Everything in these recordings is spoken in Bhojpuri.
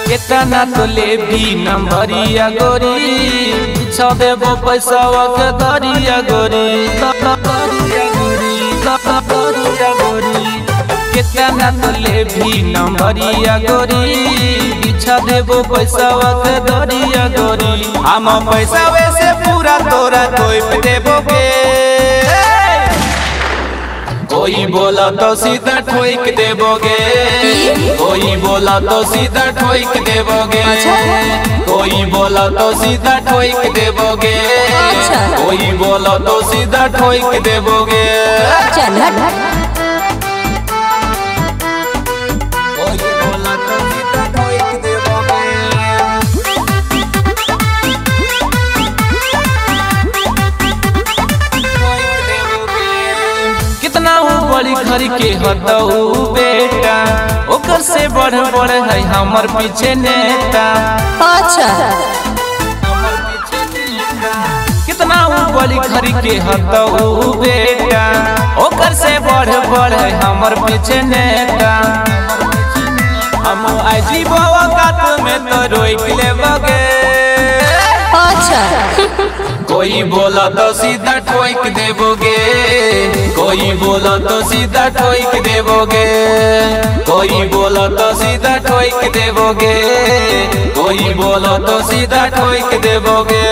केतना तो ले भी नंबरिया गोरी छौ देबो पैसा के दरिया गोरी केतना तो ले भी नंबरिया गोरी बिछा देबो पैसा के दरिया गोरी हम पैसा वैसे पूरा तोरा कोई देबोगे कोई बोला तो सीधा ठोक देबोगे कोई बोला तो सीधा ठोक देबोगे कोई बोला तो सीधा ठोक देबोगे कोई बोला तो सीधा ठोक देबोगे बड़ी घर के हतऊ बेटा ओकर से बढ़ है हमर पीछे नेता अच्छा कितना बड़ी घर के हतऊ बेटा ओकर से बढ़ है हमर पीछे नेता हम आजी बाबा कात में तो रोक लेबोगे अच्छा कोई बोला तो सीधा ठोक देबोगे कोई बोला तो सीधा ठोक देबोगे कोई बोला तो सीधा ठोक देबोगे कोई बोला तो सीधा ठोक देबोगे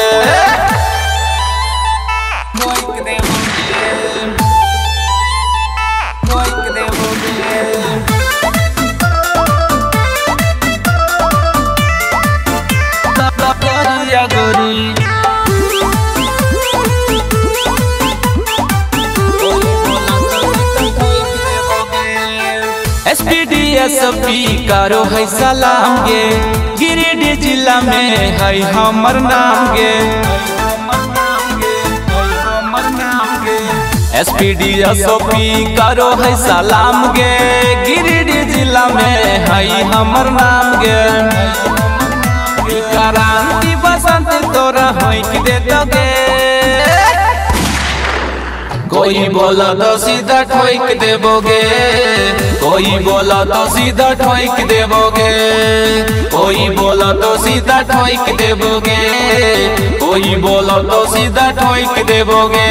एसपी करो है सलाम गे गिरिडीह जिला में है हमर नाम गे एसपी करो है सलाम गे गिरिडीह जिला में है हमर नाम गे क्रांति बसंत तोरा होइक दे दोगे कोई बोला तो सीधा ठोक देबोगे कोई बोला तो सीधा ठोक देबोगे कोई बोला तो सीधा ठोक देबोगे कोई बोला तो सीधा ठोक देबोगे।